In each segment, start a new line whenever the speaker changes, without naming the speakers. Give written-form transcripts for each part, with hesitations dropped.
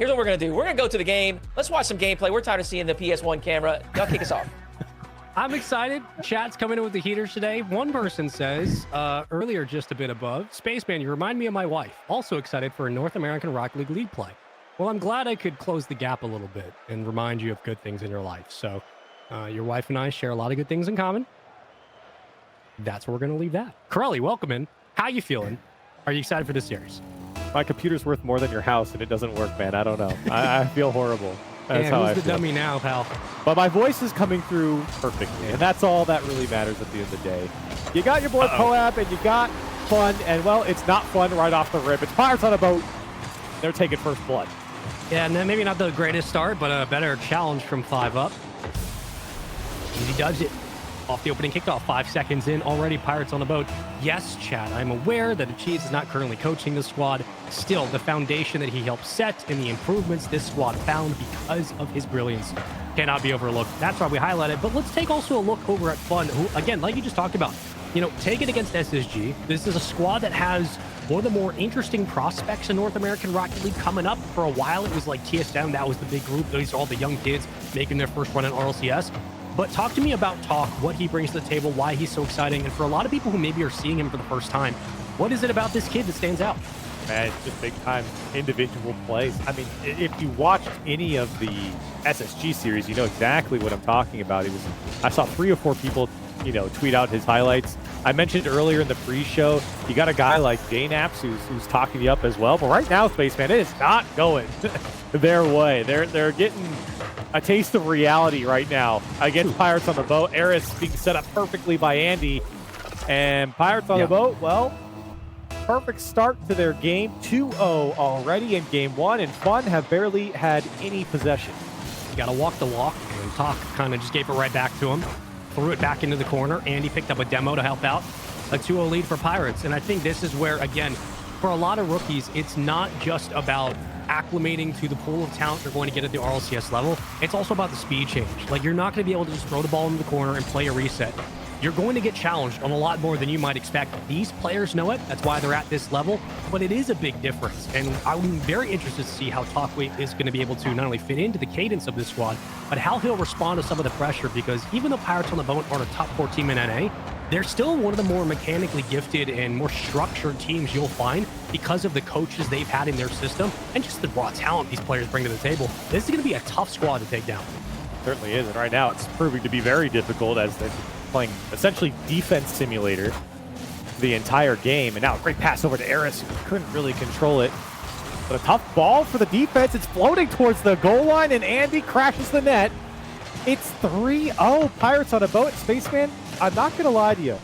Here's what we're going to do. We're going to go to the game. Let's watch some gameplay. We're tired of seeing the PS1 camera. Y'all kick us off.
I'm excited. Chat's coming in with the heaters today. One person says, earlier just a bit above, Spaceman, you remind me of my wife. Also excited for a North American Rocket League League play. Well, I'm glad I could close the gap a little bit and remind you of good things in your life. So your wife and I share a lot of good things in common. That's where we're going to leave that. Corelli, welcome in. How you feeling? Are you excited for this series?
My computer's worth more than your house, and it doesn't work, man. I don't know. I feel horrible. That's
and
how
who's
I
the
feel.
dummy now, pal?
But my voice is coming through perfectly, and that's all that really matters at the end of the day. You got your boy Poab, and you got fun, and, well, it's not fun right off the rip. It's Pirates on a boat. They're taking first blood.
Yeah, and maybe not the greatest start, but a better challenge from 5 up. And he does it. Off the opening kickoff, 5 seconds in, already Pirates on the boat. Yes, Chad, I'm aware that Cheese is not currently coaching the squad. Still, the foundation that he helped set and the improvements this squad found because of his brilliance cannot be overlooked. That's why we highlight it. But let's take also a look over at Fun, who, again, like you just talked about, take it against SSG. This is a squad that has one of the more interesting prospects in North American Rocket League coming up. For a while, it was like TSM. That was the big group. These are all the young kids making their first run in RLCS. But talk to me about Talk, what he brings to the table, why he's so exciting. And for a lot of people who maybe are seeing him for the first time, what is it about this kid that stands out?
Man, it's just big-time individual plays. I mean, if you watched any of the SSG series, you know exactly what I'm talking about. I saw 3 or 4 people, tweet out his highlights. I mentioned earlier in the pre-show, you got a guy like JNaps who's talking you up as well. But right now, Spaceman, it is not going their way. They're getting a taste of reality right now against Pirates on the boat. Eris being set up perfectly by Andy. And Pirates on the boat, well, perfect start to their game. 2-0 already in game 1, and Fun have barely had any possession.
You got to walk the walk, and Talk kind of just gave it right back to him. Threw it back into the corner. Andy picked up a demo to help out. A 2-0 lead for Pirates. And I think this is where, again, for a lot of rookies, it's not just about acclimating to the pool of talent you're going to get at the RLCS level. It's also about the speed change. Like, you're not going to be able to just throw the ball into the corner and play a reset. You're going to get challenged on a lot more than you might expect. These players know it. That's why they're at this level. But it is a big difference. And I'm very interested to see how Talkway is going to be able to not only fit into the cadence of this squad, but how he'll respond to some of the pressure. Because even though Pirates on the boat aren't a top 4 team in NA, they're still one of the more mechanically gifted and more structured teams you'll find because of the coaches they've had in their system and just the raw talent these players bring to the table. This is going to be a tough squad to take down.
Certainly is. And right now, it's proving to be very difficult as they're playing essentially defense simulator the entire game. And now a great pass over to Eris, who couldn't really control it. But a tough ball for the defense. It's floating towards the goal line, and Andy crashes the net. It's 3-0 Pirates on a boat. Spaceman, I'm not going to lie to you.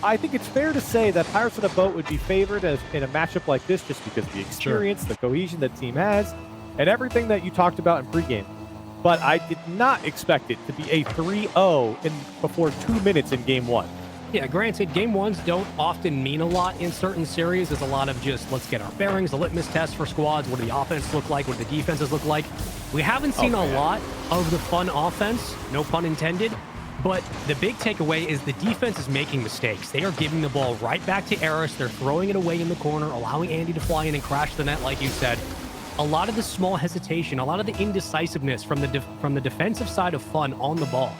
I think it's fair to say that Pirates on a boat would be favored in a matchup like this just because of the experience, the cohesion that the team has, and everything that you talked about in pregame. But I did not expect it to be a 3-0 before 2 minutes in game 1.
Yeah, granted, game 1s don't often mean a lot in certain series. There's a lot of just, let's get our bearings, the litmus test for squads. What do the offense look like? What do the defenses look like? We haven't seen a lot of the Fun offense, no pun intended. But the big takeaway is the defense is making mistakes. They are giving the ball right back to Eris. They're throwing it away in the corner, allowing Andy to fly in and crash the net, like you said. A lot of the small hesitation, a lot of the indecisiveness from the defensive side of Fun on the ball.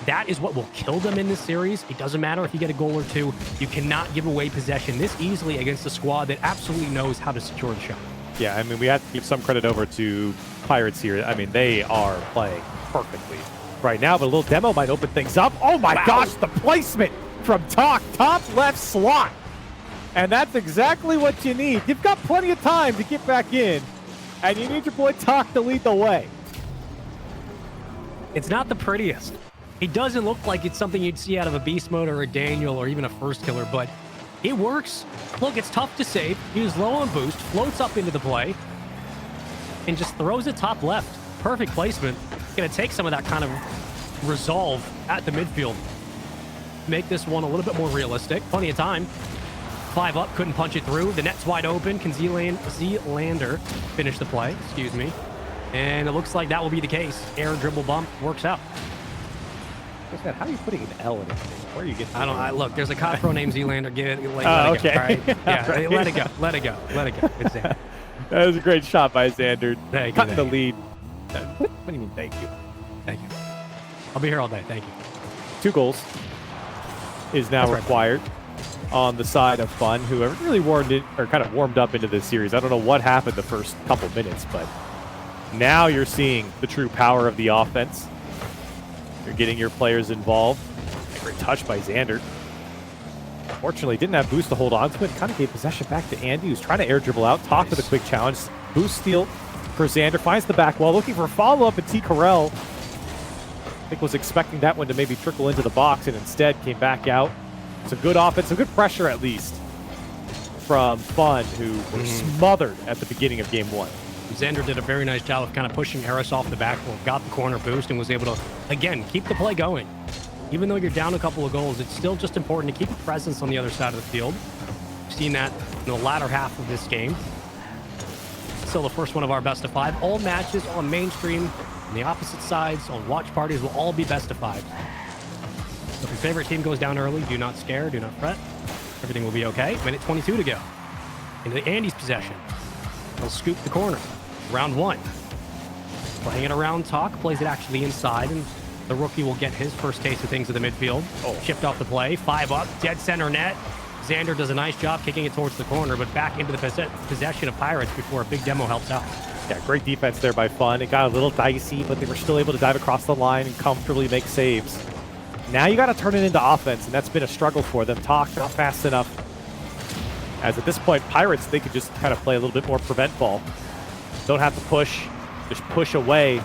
That is what will kill them in this series. It doesn't matter if you get a goal or two. You cannot give away possession this easily against a squad that absolutely knows how to secure the shot.
Yeah, I mean, we have to give some credit over to Pirates here. I mean, they are playing perfectly right now, but a little demo might open things up. Oh my gosh, the placement from Talk, top left slot. And that's exactly what you need. You've got plenty of time to get back in, and you need your boy Talk to lead the way.
It's not the prettiest. It doesn't look like it's something you'd see out of a beast mode or a Daniel or even a first killer, but it works. Look, it's tough to save. He was low on boost, floats up into the play, and just throws it top left. Perfect placement. Going to take some of that kind of resolve at the midfield. Make this one a little bit more realistic. Plenty of time. 5 up, couldn't punch it through. The net's wide open. Can Zlander finish the play? Excuse me. And it looks like that will be the case. Air dribble bump works out.
How are you putting an L in it? Where are you getting?
Look, there's a cop pro named Zlander. Let it
okay.
go. All right? Yeah, let it go. Let it go. Let it go. It's there.
That was a great shot by Xander.
Thank you,
Cutting the
thank you.
lead. What do you mean, thank you?
Thank you. I'll be here all day. Thank you.
2 goals is now
That's right.
required on the side of Fun, who have really warmed up into this series. I don't know what happened the first couple minutes, but now you're seeing the true power of the offense. You're getting your players involved. A great touch by Xander. Fortunately, didn't have boost to hold on to it. Kind of gave possession back to Andy, who's trying to air dribble out. Talk with a quick challenge. Boost steal for Xander. Finds the back wall, looking for a follow-up, and T. Carell, I think, was expecting that one to maybe trickle into the box, and instead came back out. Some good offense, some good pressure at least from Fun, who were smothered at the beginning of game 1.
Xander did a very nice job of kind of pushing Harris off the backboard, got the corner boost, and was able to, again, keep the play going. Even though you're down a couple of goals, it's still just important to keep a presence on the other side of the field. We've seen that in the latter half of this game. Still the first one of our best of 5. All matches on mainstream on the opposite sides, on watch parties, will all be best of 5. So if your favorite team goes down early, do not scare, do not fret. Everything will be okay. Minute 22 to go. Into Andy's possession. He'll scoop the corner. Round 1. Playing it around Talk, plays it actually inside, and the rookie will get his first taste of things at the midfield. Chipped off the play, 5 up, dead center net. Xander does a nice job kicking it towards the corner, but back into the possession of Pirates before a big demo helps out.
Yeah, great defense there by Fun. It got a little dicey, but they were still able to dive across the line and comfortably make saves. Now you got to turn it into offense, and that's been a struggle for them. Talk not fast enough. As at this point, Pirates, they could just kind of play a little bit more prevent ball. Don't have to push, just push away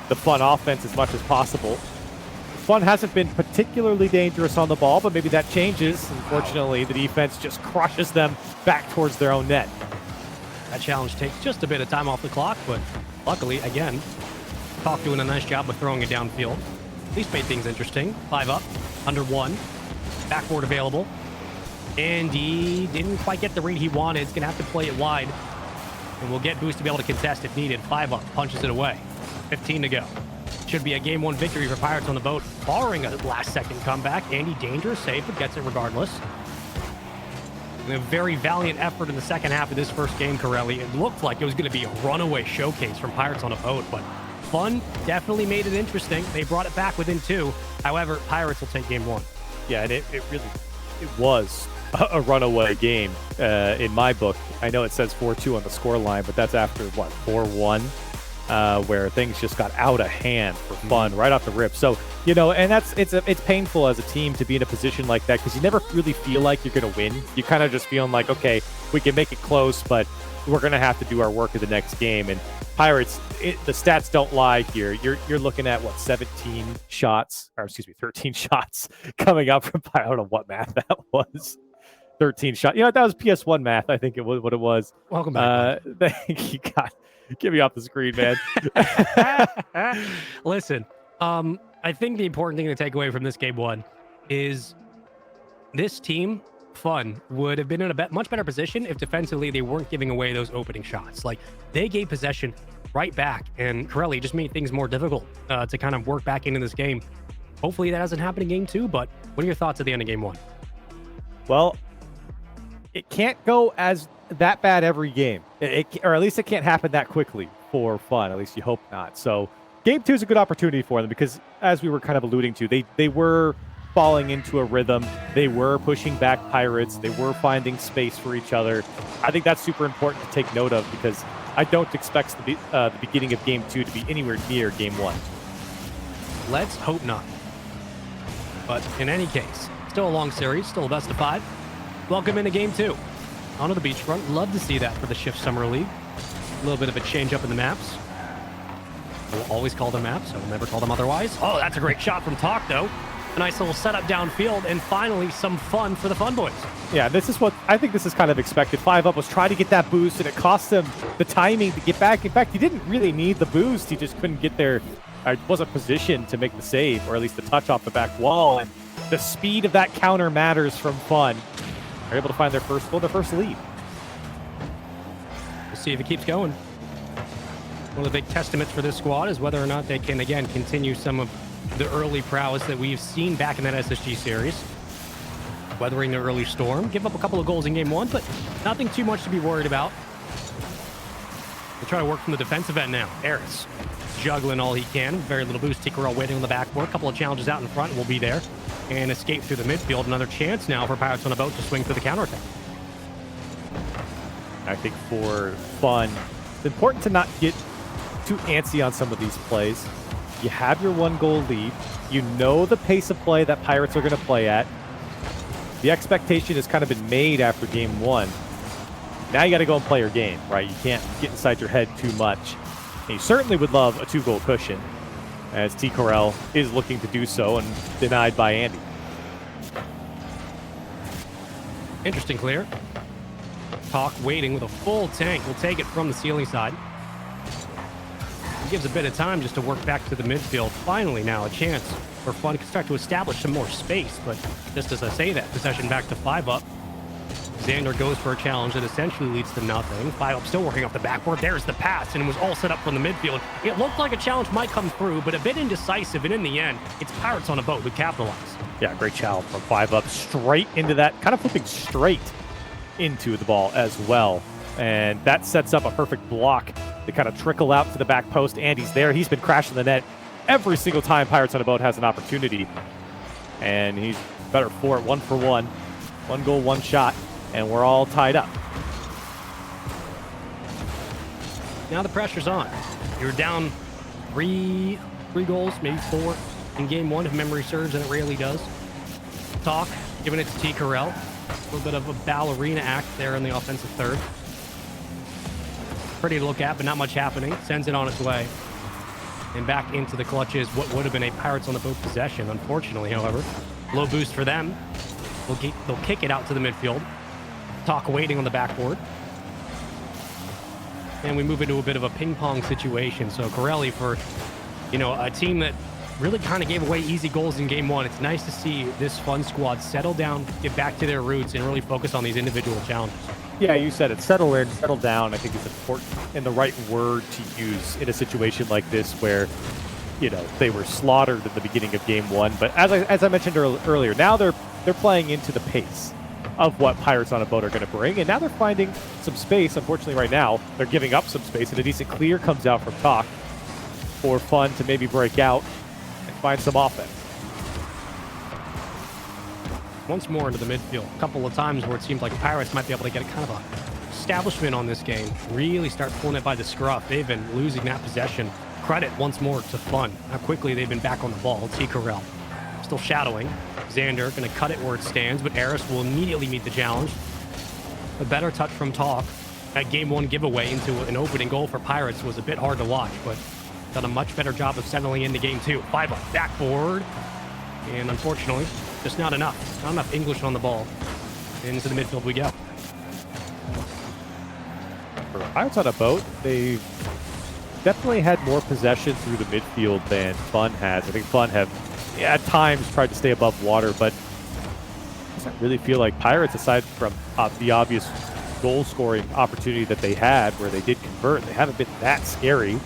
the Fun offense as much as possible. Fun hasn't been particularly dangerous on the ball, but maybe that changes. Unfortunately, the defense just crushes them back towards their own net.
That challenge takes just a bit of time off the clock, but luckily, again, Talk doing a nice job of throwing it downfield. At least made things interesting. 5 up, under 1. Backboard available. And he didn't quite get the read he wanted. He's going to have to play it wide. And we'll get Boost to be able to contest if needed. 5 up, punches it away. 15 to go. Should be a game 1 victory for Pirates on the boat, barring a last-second comeback. Andy, dangerous save, but gets it regardless. And a very valiant effort in the second half of this first game, Corelli. It looked like it was going to be a runaway showcase from Pirates on a boat, but Fun definitely made it interesting. They brought it back within 2. However, Pirates will take game 1.
Yeah, and it was a runaway game in my book. I know it says 4-2 on the score line, but that's after, 4-1? Where things just got out of hand for Fun right off the rip. So, and it's painful as a team to be in a position like that because you never really feel like you're going to win. You kind of just feeling like, okay, we can make it close, but we're going to have to do our work in the next game. And Pirates, the stats don't lie here. You're looking at 13 shots coming up from, I don't know what math that was. 13 shots. That was PS1 math. I think it was what it was.
Welcome back.
Thank you, God. Get me off the screen, man.
Listen, I think the important thing to take away from this game 1 is this team, Fun, would have been in a much better position if defensively they weren't giving away those opening shots. Like, they gave possession right back, and Corelli just made things more difficult to kind of work back into this game. Hopefully that doesn't happen in game 2, but what are your thoughts at the end of game 1?
Well, it can't go as that bad every game, or at least it can't happen that quickly for Fun. At least you hope not. So game 2 is a good opportunity for them because, as we were kind of alluding to, they were falling into a rhythm. They were pushing back Pirates. They were finding space for each other. I think that's super important to take note of because I don't expect the beginning of game 2 to be anywhere near game 1.
Let's hope not. But in any case, still a long series, still a best of 5. Welcome into game 2. Onto the beachfront. Love to see that for the Shift Summer League. A little bit of a change up in the maps. We'll always call them maps, so we'll never call them otherwise. Oh, that's a great shot from Talk, though. A nice little setup downfield, and finally some fun for the Fun boys. Yeah,
this is what I think this is kind of expected. 5 up was trying to get that boost, and it cost him the timing to get back. In fact, he didn't really need the boost. He just couldn't get there. Wasn't positioned to make the save, or at least the touch off the back wall. And the speed of that counter matters from Fun. They're able to find their first goal, their first lead.
We'll see if it keeps going. One of the big testaments for this squad is whether or not they can, again, continue some of the early prowess that we've seen back in that SSG series. Weathering the early storm. Give up a couple of goals in game 1, but nothing too much to be worried about. try to work from the defensive end now. Eris juggling all he can. Very little boost. Tikkarel waiting on the backboard. A couple of challenges out in front will be there. And escape through the midfield. Another chance now for Pirates on a boat to swing for the counterattack.
I think for Fun, it's important to not get too antsy on some of these plays. You have your 1-goal lead. You know the pace of play that Pirates are going to play at. The expectation has kind of been made after game 1. Now you got to go and play your game, right? You can't get inside your head too much. And you certainly would love a 2-goal cushion, as Tikkarel is looking to do so and denied by Andy.
Interesting clear. Talk waiting with a full tank. We'll take it from the ceiling side. It gives a bit of time just to work back to the midfield. Finally now a chance for Fun to start to establish some more space. But just as I say that, possession back to 5 up. Xander goes for a challenge that essentially leads to nothing. 5 up still working off the backboard. There's the pass, and it was all set up from the midfield. It looked like a challenge might come through, but a bit indecisive, and in the end, it's Pirates on a boat who capitalize.
Yeah, great challenge from 5 up, straight into that, kind of flipping straight into the ball as well. And that sets up a perfect block to kind of trickle out to the back post. Andy's there. He's been crashing the net every single time Pirates on a boat has an opportunity. And he's better for it, 1 for 1. 1 goal, 1 shot. And we're all tied up.
Now the pressure's on. You're down three goals, maybe 4 in game 1 if memory serves, and it rarely does. Talk, giving it to Tikkarel. A little bit of a ballerina act there in the offensive third. Pretty to look at, but not much happening. Sends it on its way. And back into the clutches, what would have been a Pirates on the boat possession. Unfortunately, however, low boost for them. They'll kick it out to the midfield. Talk waiting on the backboard. And we move into a bit of a ping-pong situation. So Corelli, for, a team that really kind of gave away easy goals in game 1, it's nice to see this Fun squad settle down, get back to their roots, and really focus on these individual challenges.
Yeah, you said it. Settle in, settle down. I think it's important and the right word to use in a situation like this where, they were slaughtered at the beginning of game 1. But as I mentioned earlier, now they're playing into the pace of what Pirates on a boat are going to bring, and now they're finding some space. Unfortunately, right now, they're giving up some space, and a decent clear comes out from Talk for Fun to maybe break out and find some offense.
Once more into the midfield. A couple of times where it seemed like Pirates might be able to get a kind of a establishment on this game. Really start pulling it by the scruff. They've been losing that possession. Credit once more to Fun. How quickly they've been back on the ball. Tikkarel still shadowing. Xander going to cut it where it stands, but Eris will immediately meet the challenge. A better touch from Talk. That game 1 giveaway into an opening goal for Pirates was a bit hard to watch, but done a much better job of settling into game 2. 5 up, backboard. And unfortunately, just not enough. Not enough English on the ball. Into the midfield we go.
For Pirates on a boat, they've definitely had more possession through the midfield than Fun has. I think Fun have, at times, tried to stay above water, but it doesn't really feel like Pirates, aside from the obvious goal-scoring opportunity that they had where they did convert, they haven't been that scary.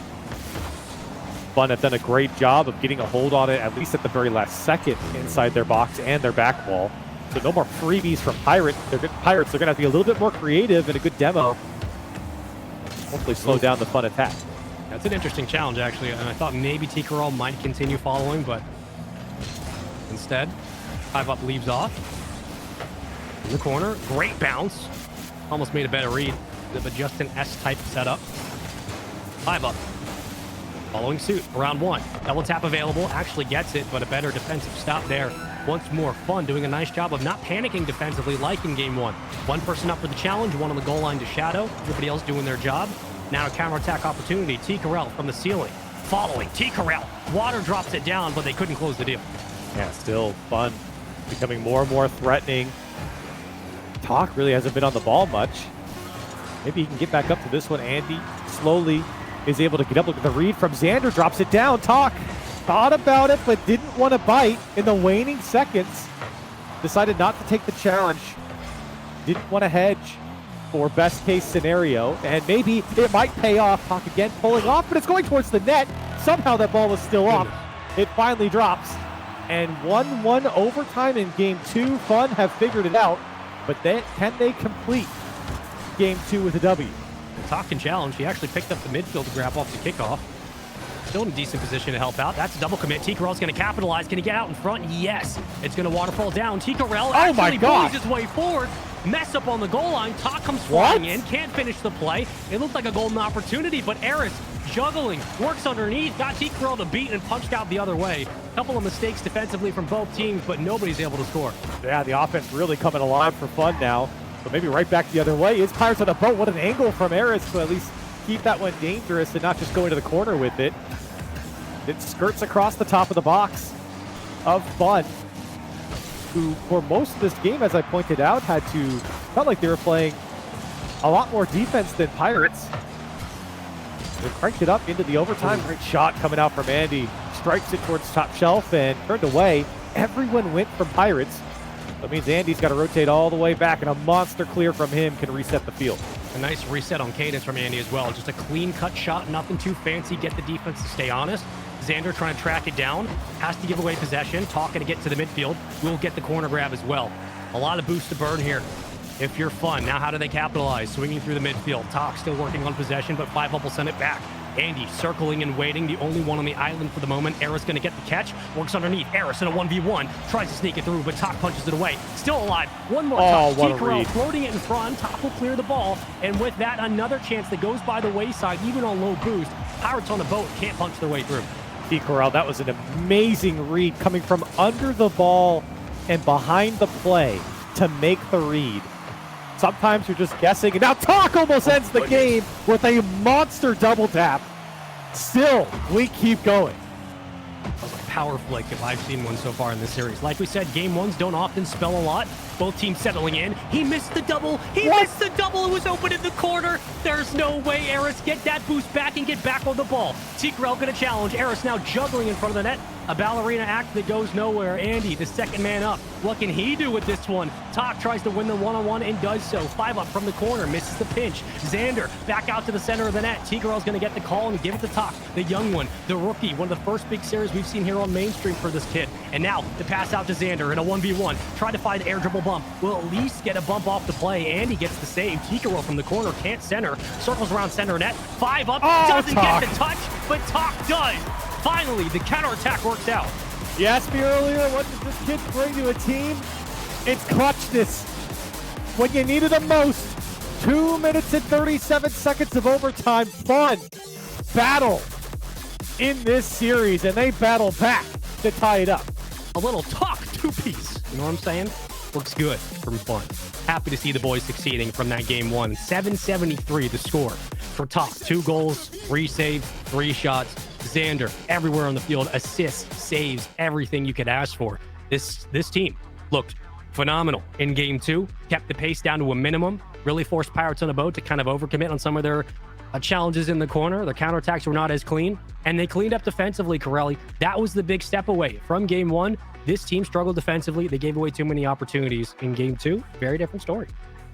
Fun have done a great job of getting a hold on it, at least at the very last second, inside their box and their back wall. So no more freebies from Pirates. They're going to have to be a little bit more creative and a good demo. Hopefully slow down the Fun attack.
That's an interesting challenge, actually, and I thought maybe Tikkarel might continue following, but instead, 5 up leaves off. In the corner, great bounce. Almost made a better read. Bit of just an S-type setup. 5 up. Following suit, around 1. Double tap available, actually gets it, but a better defensive stop there. Once more, Fun doing a nice job of not panicking defensively like in game 1. One person up for the challenge, one on the goal line to shadow. Everybody else doing their job. Now a counterattack opportunity. Tikkarel from the ceiling. Following, Tikkarel. Water drops it down, but they couldn't close the deal.
Yeah, still Fun becoming more and more threatening. Talk really hasn't been on the ball much. Maybe he can get back up to this one. Andy slowly is able to get up. Look at the read from Xander, drops it down. Talk thought about it, but didn't want to bite in the waning seconds. Decided not to take the challenge. Didn't want to hedge for best case scenario, and maybe it might pay off. Talk again pulling off, but it's going towards the net. Somehow that ball was still off. It finally drops. And 1-1 overtime in game 2. Fun have figured it out, but can they complete game 2 with a W?
Talk can challenge. He actually picked up the midfield grab off the kickoff. Still in a decent position to help out. That's a double commit. T-Corral's going to capitalize. Can he get out in front? Yes. It's going to waterfall down. T-Corral actually bullies his way forward. Mess up on the goal line. Talk comes flying in. Can't finish the play. It looked like a golden opportunity, but Eris juggling, works underneath, got T-Corral to beat and punched out the other way. Couple of mistakes defensively from both teams, but nobody's able to score.
Yeah, the offense really coming alive for fun now. But maybe right back the other way is Pirates on the boat. What an angle from Eris to at least keep that one dangerous and not just go into the corner with it. It skirts across the top of the box of Fun, who for most of this game, as I pointed out, felt like they were playing a lot more defense than Pirates. They cranked it up into the overtime. Great shot coming out from Andy. Strikes it towards top shelf and turned away. Everyone went from Pirates. That means Andy's got to rotate all the way back, and a monster clear from him can reset the field.
A nice reset on cadence from Andy as well. Just a clean cut shot, nothing too fancy. Get the defense to stay honest. Xander trying to track it down. Has to give away possession. Talking to get to the midfield. Will get the corner grab as well. A lot of boost to burn here. If you're Fun, now how do they capitalize? Swinging through the midfield. Talk still working on possession, but 5-up will send it back. Andy circling and waiting, the only one on the island for the moment. Eris going to get the catch, works underneath. Eris in a 1v1, tries to sneak it through, but Talk punches it away. Still alive. One more touch. T-Corral floating it in front. Talk will clear the ball, and with that, another chance that goes by the wayside, even on low boost. Pirates on the boat can't punch their way through.
T-Corral, that was an amazing read coming from under the ball and behind the play to make the read. Sometimes you're just guessing, and now Talk almost ends the game with a monster double tap. Still, we keep going.
Power flick if I've seen one so far in this series. Like we said, game ones don't often spell a lot. Both teams settling in. He missed the double. Missed the double. It was open in the corner. There's no way Eris get that boost back and get back on the ball. T-Corral gonna challenge. Eris now juggling in front of the net. A ballerina act that goes nowhere. Andy, the second man up. What can he do with this one? Talk tries to win the one-on-one and does so. 5-up from the corner, misses the pinch. Xander back out to the center of the net. T-Corral's gonna get the call and give it to Talk, the young one, the rookie. One of the first big series we've seen here on mainstream for this kid. And now the pass out to Xander in a 1v1. Try to find air dribble bump. Will at least get a bump off the play. Andy gets the save. T-Corral from the corner can't center. Circles around center net. 5-up. Doesn't get the touch, but Talk does. Finally, the counterattack works out.
You asked me earlier, what does this kid bring to a team? It's clutchness. When you need it the most. 2 minutes and 37 seconds of overtime. Fun battle in this series, and they battle back to tie it up.
A little Talk two-piece. You know what I'm saying? Looks good from Fun. Happy to see the boys succeeding from that game one. 773 the score for Talk. 2 goals, 3 saves, 3 shots. Xander everywhere on the field, assists, saves, everything you could ask for. This team looked phenomenal in game 2, kept the pace down to a minimum, really forced Pirates on the boat to kind of overcommit on some of their challenges in the corner. Their counterattacks were not as clean, and they cleaned up defensively, Corelli. That was the big step away from game 1. This team struggled defensively. They gave away too many opportunities in game 2. Very different story.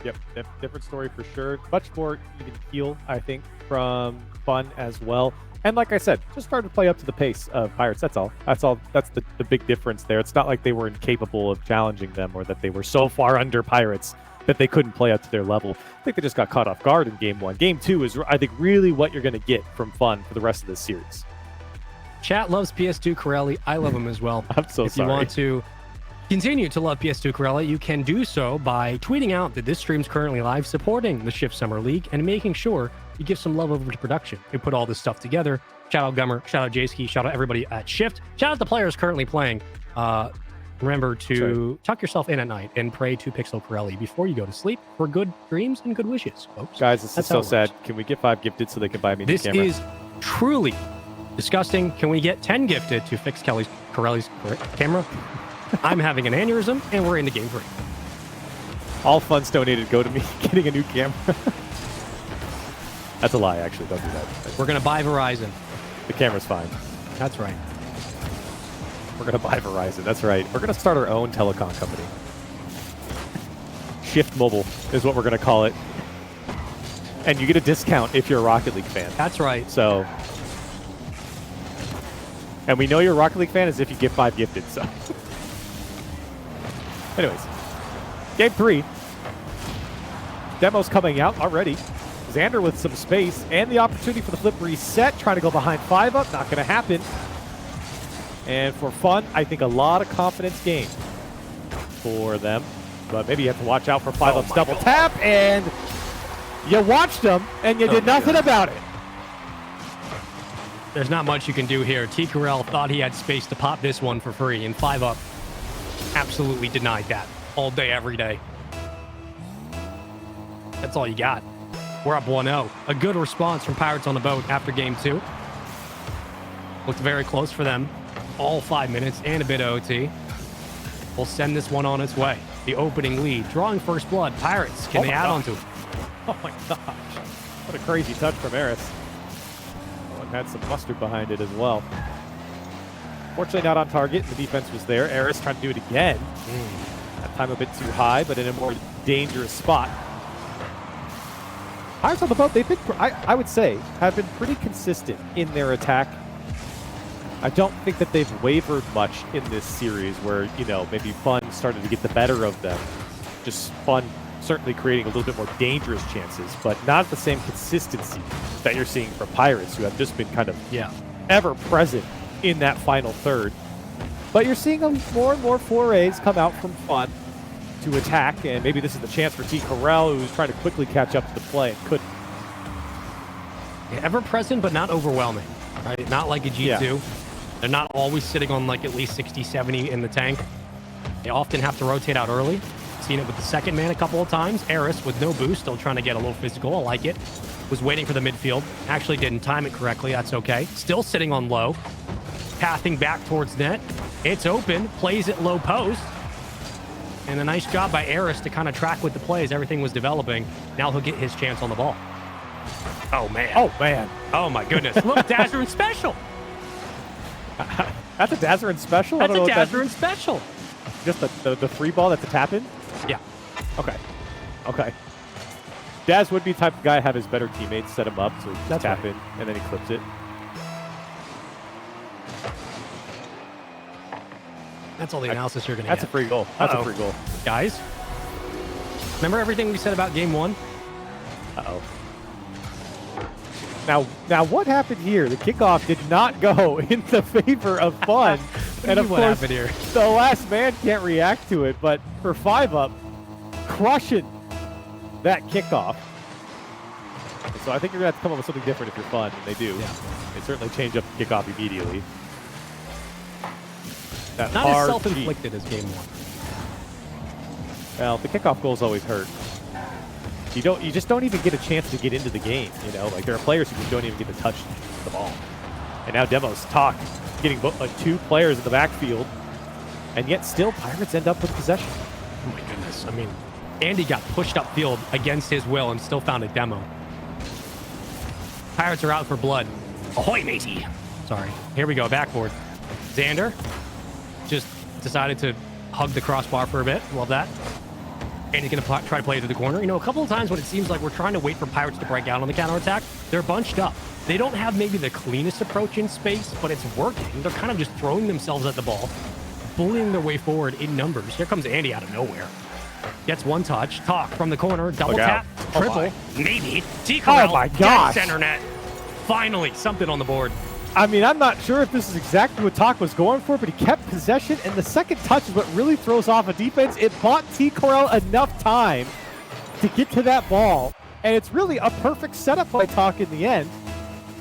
Yep, different story for sure. Much more even keel, I think, from Fun as well. And like I said, just started to play up to the pace of Pirates. That's all. That's the big difference there. It's not like they were incapable of challenging them or that they were so far under Pirates that they couldn't play up to their level. I think they just got caught off guard in game 1. Game 2 is, I think, really what you're going to get from Fun for the rest of this series.
Chat loves PS2 Corelli. I love him as well.
I'm so sorry.
If you want to continue to love PS2 Corelli, you can do so by tweeting out that this stream's currently live, supporting the Shift Summer League, and making sure you give some love over to production. We put all this stuff together. Shout out Gummer, shout out Jayski, shout out everybody at Shift. Shout out the players currently playing. Remember to tuck yourself in at night and pray to Pixel Corelli before you go to sleep for good dreams and good wishes, folks.
Guys, this is so sad. Can we get 5 gifted so they can buy me
this
the camera?
This is truly disgusting. Can we get 10 gifted to fix Corelli's camera? I'm having an aneurysm, and we're into game 3.
All funds donated go to me getting a new camera. That's a lie, actually. Don't do that.
We're going to buy Verizon.
The camera's fine.
That's right.
We're going to buy Verizon. That's right. We're going to start our own telecom company. Shift Mobile is what we're going to call it. And you get a discount if you're a Rocket League fan.
That's right.
So, and we know you're a Rocket League fan is if you get 5 gifted. So, anyways, game 3. Demo's coming out already. Xander with some space and the opportunity for the flip reset, trying to go behind 5 up, not going to happen. And for fun, I think a lot of confidence gained for them. But maybe you have to watch out for 5 up's double tap, and you watched them, and you did nothing about it.
There's not much you can do here. T. Corral thought he had space to pop this one for free, and 5 up absolutely denied that all day, every day. That's all you got. We're up 1-0. A good response from Pirates on the boat after game 2. Looked very close for them. All 5 minutes and a bit of OT. We'll send this one on its way. The opening lead, drawing first blood. Pirates, can they add on to it?
Oh my gosh. What a crazy touch from Eris. Had some mustard behind it as well. Fortunately not on target. The defense was there. Eris trying to do it again. That time a bit too high, but in a more dangerous spot. Pirates on the boat, they've been, I would say, have been pretty consistent in their attack. I don't think that they've wavered much in this series where, you know, maybe fun started to get the better of them. Just fun certainly creating a little bit more dangerous chances, but not the same consistency that you're seeing from Pirates, who have just been kind of ever present in that final third. But you're seeing more and more forays come out from fun to attack, and maybe this is the chance for T. Corral, who's trying to quickly catch up to the play and couldn't.
Yeah, ever present, but not overwhelming, right? Not like a G2. Yeah. They're not always sitting on like at least 60, 70 in the tank. They often have to rotate out early. Seen it with the second man a couple of times. Eris with no boost, still trying to get a little physical. I like it. Was waiting for the midfield. Actually didn't time it correctly. That's okay. Still sitting on low. Pathing back towards net. It's open. Plays it low post. And a nice job by Eris to kind of track with the plays. Everything was developing. Now he'll get his chance on the ball. Oh, man.
Oh, man.
Oh, my goodness. Look, Dazarin special.
That's a Dazarin special?
That's a Dazarin special.
Just the free ball that's a tap-in?
Yeah.
Okay. Okay. Daz would be the type of guy to have his better teammates set him up so he can tap in, and then he clips it.
That's all the analysis you're going to get.
That's a free goal. That's a free goal.
Guys, remember everything we said about game 1?
Uh-oh. Now, what happened here? The kickoff did not go in the favor of fun.
And of course, here?
The last man can't react to it, but for 5 up, crushing that kickoff. So I think you're going to have to come up with something different if you're fun, and they do. Yeah. They certainly change up the kickoff immediately. That
not as self-inflicted as game 1.
Well, the kickoff goals always hurt. You just don't even get a chance to get into the game, you know? Like, there are players who don't even get to touch the ball. And now Demos talk, getting like 2 players in the backfield, and yet still Pirates end up with possession.
Oh my goodness. I mean, Andy got pushed upfield against his will and still found a demo. Pirates are out for blood. Ahoy, matey. Sorry. Here we go, backboard. Xander just decided to hug the crossbar for a bit. Love that. And he's going to try to play it to the corner. You know, a couple of times when it seems like we're trying to wait for Pirates to break out on the counterattack, they're bunched up. They don't have maybe the cleanest approach in space, but it's working. They're kind of just throwing themselves at the ball, bullying their way forward in numbers. Here comes Andy out of nowhere. Gets one touch. Talk from the corner. Double tap. Triple. Maybe. T. Corral.
Oh, my gosh.
Center net. Finally, something on the board.
I mean, I'm not sure if this is exactly what Talk was going for, but he kept possession, and the second touch is what really throws off a defense. It bought T. Corral enough time to get to that ball, and it's really a perfect setup by Talk in the end.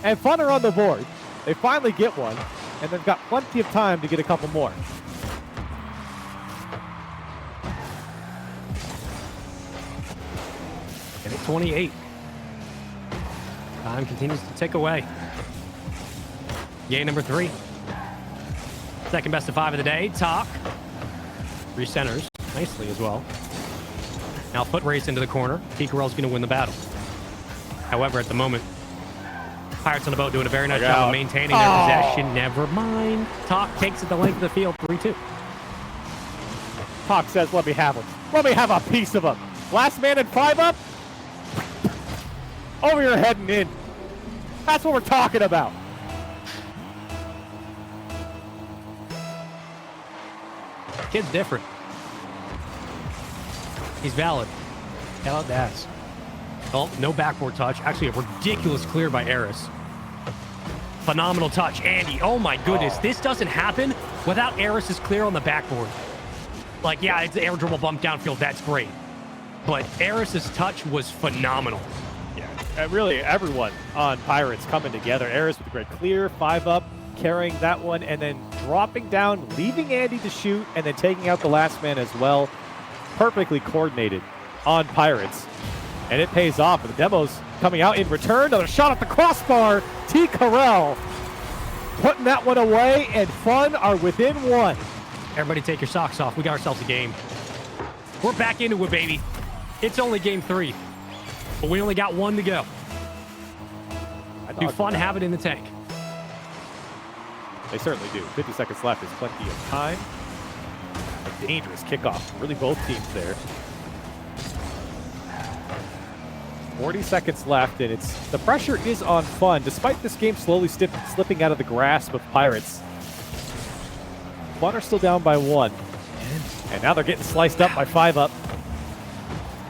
And Fun are on the board. They finally get one, and they've got plenty of time to get a couple more.
And at 28. Time continues to tick away. Game number 3. Second best of 5 of the day. Talk. Recenters nicely as well. Now foot race into the corner. T. Corral's going to win the battle. However, at the moment, Pirates on the boat doing a very nice job of maintaining their possession. Never mind. Talk takes it the length of the field. 3-2.
Talk says, let me have him. Let me have a piece of him. Last man in 5 up. Over your head and in. That's what we're talking about.
Kid's different. He's valid. Hell, that's. Oh, no backboard touch. Actually, a ridiculous clear by Eris. Phenomenal touch. Andy, oh my goodness. This doesn't happen without Eris's clear on the backboard. Like, yeah, it's an air dribble bump downfield. That's great. But Eris's touch was phenomenal.
Yeah, really everyone on Pirates coming together. Eris with a great clear, 5-up, carrying that one, and then dropping down, leaving Andy to shoot, and then taking out the last man as well. Perfectly coordinated on Pirates. And it pays off. And the demo's coming out in return. Another shot at the crossbar. T. Carell putting that one away, and Fun are within one.
Everybody take your socks off. We got ourselves a game. We're back into it, baby. It's only game 3, but we only got 1 to go. Do Fun have it in the tank?
They certainly do. 50 seconds left is plenty of time. A dangerous kickoff. Really both teams there. 40 seconds left, and the pressure is on Fun, despite this game slowly slipping out of the grasp of Pirates. Fun are still down by 1. And now they're getting sliced up by 5-up.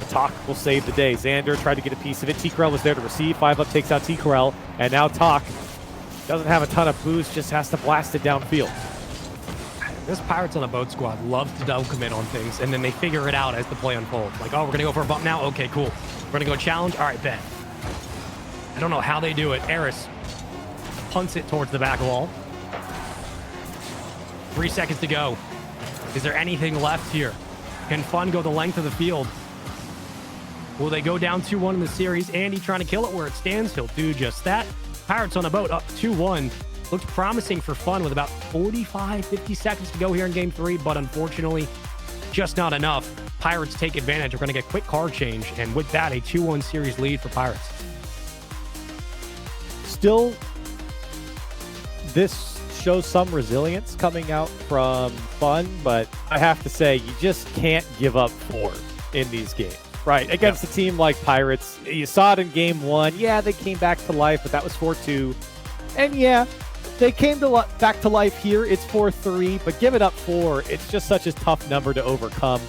Talk will save the day. Xander tried to get a piece of it. T. Carell was there to receive. 5-up takes out T. Carell. And now Talk doesn't have a ton of boost, just has to blast it downfield.
This Pirates on a Boat squad loves to double commit on things, and then they figure it out as the play unfolds. Like, oh, we're going to go for a bump now? Okay, cool. We're going to go challenge? All right, bet. I don't know how they do it. Eris punts it towards the back wall. 3 seconds to go. Is there anything left here? Can Fun go the length of the field? Will they go down 2-1 in the series? Andy trying to kill it where it stands. He'll do just that. Pirates on a Boat up 2-1. Looks promising for Fun with about 50 seconds to go here in game 3, but unfortunately, just not enough. Pirates take advantage. We're going to get quick card change, and with that, a 2-1 series lead for Pirates.
Still, this shows some resilience coming out from Fun, but I have to say, you just can't give up 4 in these games. Right, against a team like Pirates. You saw it in game 1. Yeah, they came back to life, but that was 4-2. And yeah, they came back to life here. It's 4-3, but give it up 4. It's just such a tough number to overcome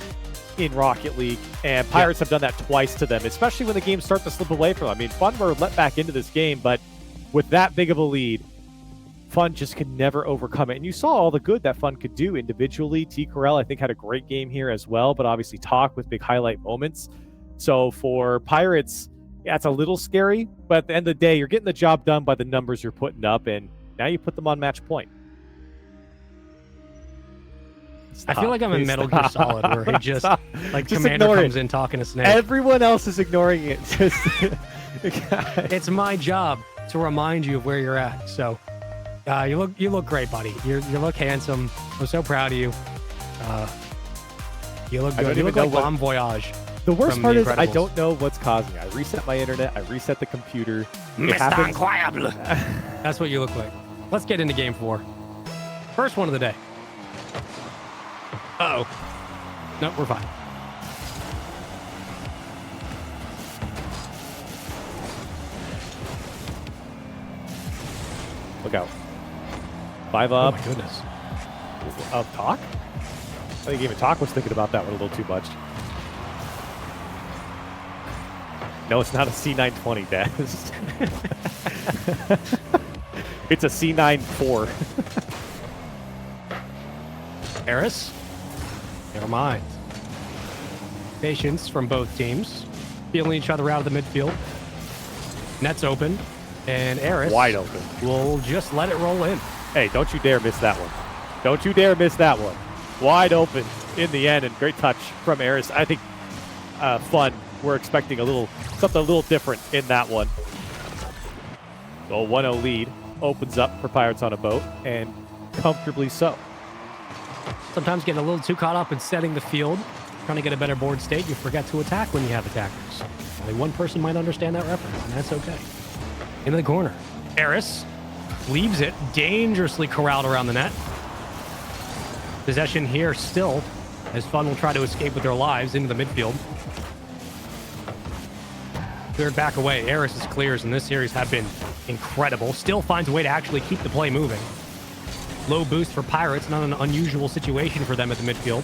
in Rocket League. And Pirates have done that twice to them, especially when the games start to slip away from them. I mean, Fun were let back into this game, but with that big of a lead, Fun just could never overcome it. And you saw all the good that Fun could do individually. T. Carell, I think, had a great game here as well, but obviously Talk with big highlight moments. So for Pirates, yeah, it's a little scary, but at the end of the day, you're getting the job done by the numbers you're putting up, and now you put them on match point.
I feel like I'm in Metal Gear Solid, where he just like just Commander comes in talking to Snake.
Everyone else is ignoring it.
It's my job to remind you of where you're at. So you look great, buddy. You look handsome. I'm so proud of you. You look good. You look like Bon Voyage.
The worst part is I don't know what's causing it. I reset my internet. I reset the computer.
Mr. Incroyable. That's what you look like. Let's get into game 4. First one of the day. Uh-oh. No, we're fine.
Look out. 5-up.
Oh, my goodness.
Talk? I think even Talk was thinking about that one a little too much. No, it's not a C920, Daz. It's a C94.
Eris? Never mind. Patience from both teams. Feeling each other out of the midfield. Net's open. And Eris
wide open.
Will just let it roll in.
Hey, don't you dare miss that one. Don't you dare miss that one. Wide open in the end, and great touch from Eris. I think Fun. We're expecting something a little different in that one. So a 1-0 lead opens up for Pirates on a Boat, and comfortably so.
Sometimes getting a little too caught up in setting the field, trying to get a better board state, you forget to attack when you have attackers. Only one person might understand that reference, and that's okay. Into the corner. Eris leaves it, dangerously corralled around the net. Possession here still, as Fun will try to escape with their lives into the midfield. Cleared back away. Eris's clears in this series have been incredible. Still finds a way to actually keep the play moving. Low boost for Pirates, not an unusual situation for them at the midfield,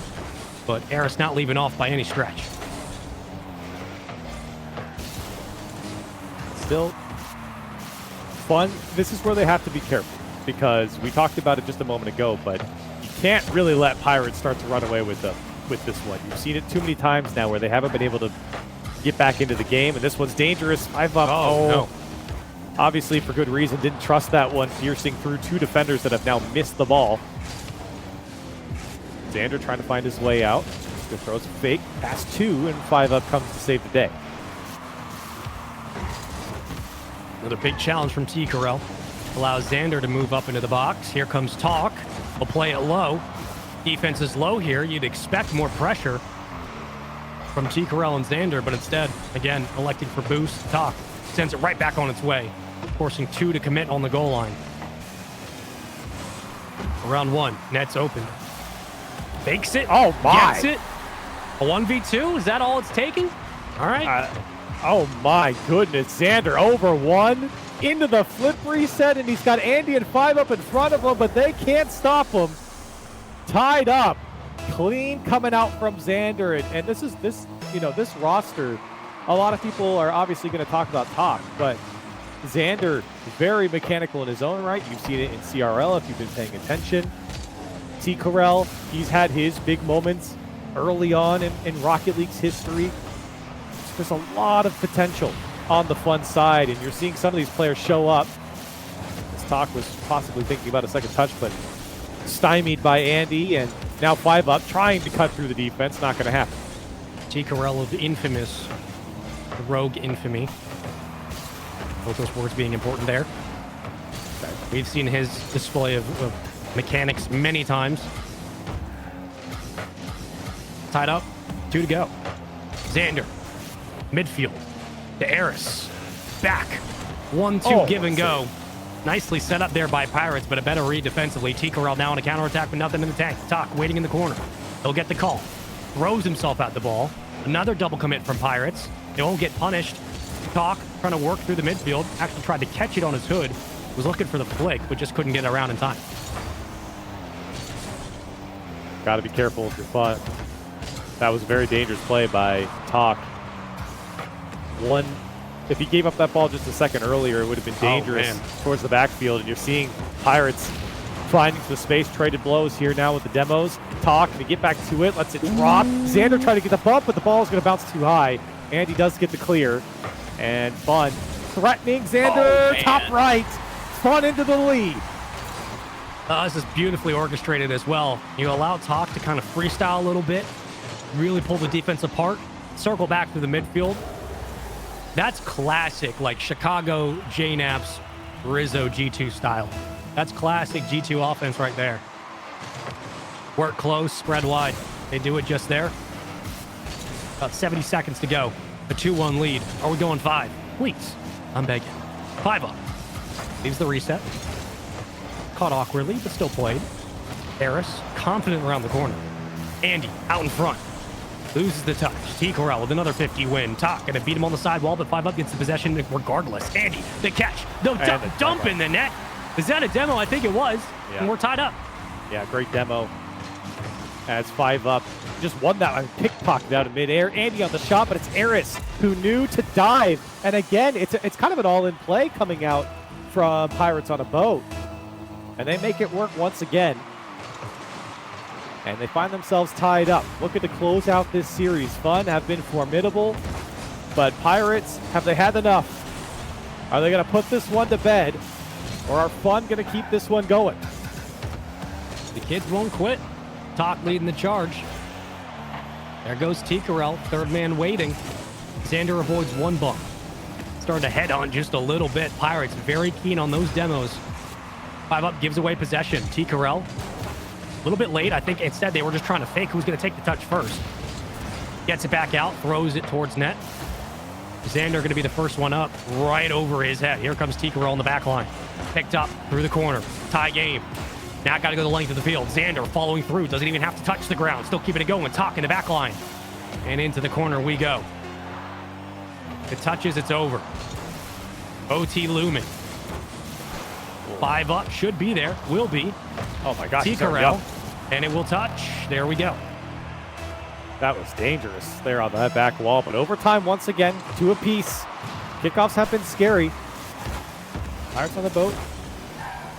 but Eris not leaving off by any stretch.
still, Fun, this is where they have to be careful, because we talked about it just a moment ago, but you can't really let Pirates start to run away with this one. You've seen it too many times now where they haven't been able to get back into the game, and this one's dangerous. 5 up.
Oh, no.
Obviously for good reason, didn't trust that one, piercing through 2 defenders that have now missed the ball. Xander trying to find his way out. He throws a fake, pass 2, and 5 up comes to save the day.
Another big challenge from T. Carell. Allows Xander to move up into the box. Here comes Talk. Will play it low. Defense is low here. You'd expect more pressure from T. Carell and Xander, but instead, again, electing for boost. Talk sends it right back on its way, forcing 2 to commit on the goal line. Round 1, net's open. Fakes it.
Oh, my.
Gets it. A 1v2? Is that all it's taking? All right.
Oh, my goodness. Xander over 1 into the flip reset, and he's got Andy and 5 up in front of him, but they can't stop him. Tied up. Clean coming out from Xander. And this roster, a lot of people are obviously going to talk about Talk, but Xander, very mechanical in his own right. You've seen it in CRL if you've been paying attention. T. Carell, he's had his big moments early on in Rocket League's history. There's a lot of potential on the Fun side, and you're seeing some of these players show up. This Talk was possibly thinking about a second touch, but stymied by Andy, and now 5 up, trying to cut through the defense. Not going to happen.
T. Carell of the infamous Rogue infamy. Both those words being important there. We've seen his display of mechanics many times. Tied up, 2 to go. Xander, midfield, to Eris, back, 1-2 give and go. Nicely set up there by Pirates, but a better read defensively. T. Carell now on a counterattack, but nothing in the tank. Talk waiting in the corner. He'll get the call. Throws himself at the ball. Another double commit from Pirates. They won't get punished. Talk trying to work through the midfield. Actually tried to catch it on his hood. Was looking for the flick, but just couldn't get it around in time.
Got to be careful if you're Fun. That was a very dangerous play by Talk. If he gave up that ball just a second earlier, it would have been dangerous towards the backfield. And you're seeing Pirates finding the space, traded blows here now with the demos. Talk to get back to it, lets it drop. Xander trying to get the bump, but the ball is going to bounce too high. And he does get the clear. And Fun threatening Xander, top right. Fun into the lead.
This is beautifully orchestrated as well. You allow Talk to kind of freestyle a little bit, really pull the defense apart, circle back through the midfield. That's classic, like Chicago J-Naps Rizzo G2 style. That's classic G2 offense right there. Work close, spread wide. They do it just there. About 70 seconds to go. A 2-1 lead. Are we going 5? Please. I'm begging. 5 up. Leaves the reset. Caught awkwardly, but still played. Harris, confident around the corner. Andy, out in front. Loses the touch. T. Carell with another 50 win. Talk gonna beat him on the sidewall, but 5 up gets the possession regardless. Andy, the catch. The dump in the net. Is that a demo? I think it was. Yeah. And we're tied up.
Yeah, great demo. As 5 up. Just won that one. Pickpocketed out of midair. Andy on the shot, but it's Eris who knew to dive. And again, it's kind of an all-in play coming out from Pirates on a boat. And they make it work once again. And they find themselves tied up. Looking to close out this series. Fun have been formidable, but Pirates, have they had enough? Are they going to put this one to bed, or are Fun going to keep this one going?
The kids won't quit. Talk leading the charge. There goes T. Carell, third man waiting. Xander avoids 1 bump. Starting to head on just a little bit. Pirates very keen on those demos. 5 up gives away possession. T. Carell. A little bit late. I think instead they were just trying to fake who's going to take the touch first. Gets it back out, throws it towards net. Xander going to be the first one up, right over his head. Here comes T. Carell on the back line. Picked up through the corner. Tie game. Now got to go the length of the field. Xander following through. Doesn't even have to touch the ground. Still keeping it going. Talk in the back line. And into the corner we go. It touches, it's over. OT looming. 5 up, should be there, will be.
Oh my gosh.
T. Carell, and it will touch. There we go.
That was dangerous there on that back wall, but overtime once again, 2 apiece. Kickoffs have been scary. Pirates on the boat.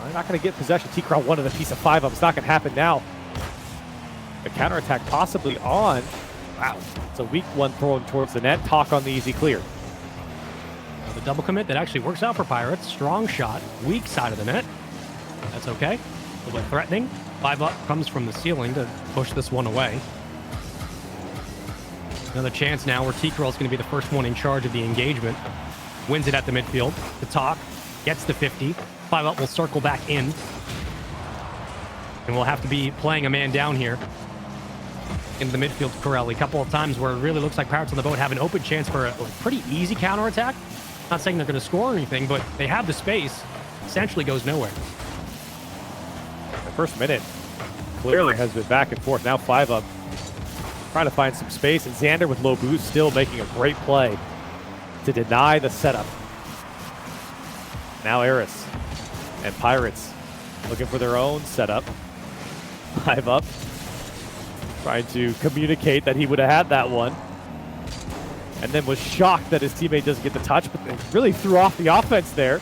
They're not going to get possession. T-Crow wanted a piece of 5 up. It's not going to happen now. The counterattack possibly on. Wow. It's a weak one thrown towards the net. Talk on the easy clear.
The double commit that actually works out for Pirates. Strong shot. Weak side of the net. That's okay. A little bit threatening. 5 up comes from the ceiling to push this one away. Another chance now where T-Curl is going to be the first one in charge of the engagement. Wins it at the midfield. The talk gets the 50. 5 up will circle back in. And we'll have to be playing a man down here into the midfield to Corelli. A couple of times where it really looks like Pirates on the boat have an open chance for a pretty easy counterattack. Not saying they're going to score or anything, but they have the space. Essentially goes nowhere.
The first minute clearly has been back and forth. Now 5 up. Trying to find some space, and Xander with low boost still making a great play to deny the setup. Now Eris and Pirates looking for their own setup. 5 up. Trying to communicate that he would have had that one. And then was shocked that his teammate doesn't get the touch, but they really threw off the offense there.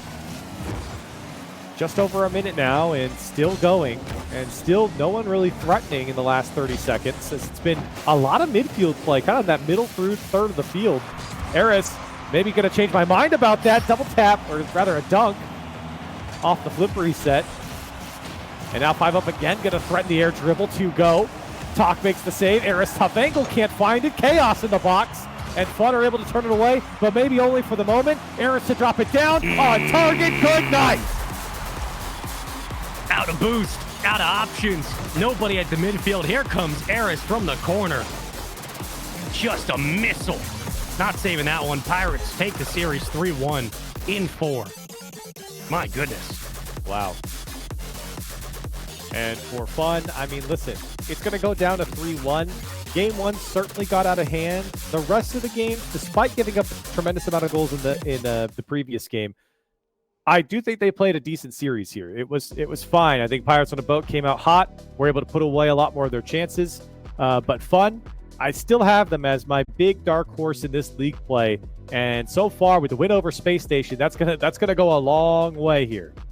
Just over a minute now and still going, and still no one really threatening in the last 30 seconds. It's been a lot of midfield play, kind of that middle through third of the field. Eris maybe going to change my mind about that. Double tap, or rather a dunk, off the flip reset. And now 5 up again, going to threaten the air dribble to go. Talk makes the save. Eris tough angle, can't find it. Chaos in the box. And Fun are able to turn it away, but maybe only for the moment. Eris to drop it down on target. Good night.
Out of boost, out of options. Nobody at the midfield. Here comes Eris from the corner. Just a missile. Not saving that one. Pirates take the series 3-1 in 4. My goodness.
Wow. And for Fun, I mean, listen, it's going to go down to 3-1. Game 1 certainly got out of hand. The rest of the game, despite giving up a tremendous amount of goals in the previous game, I do think they played a decent series here. It was fine. I think Pirates on the boat came out hot. Were able to put away a lot more of their chances. But Fun, I still have them as my big dark horse in this league play. And so far, with the win over Space Station, that's gonna go a long way here.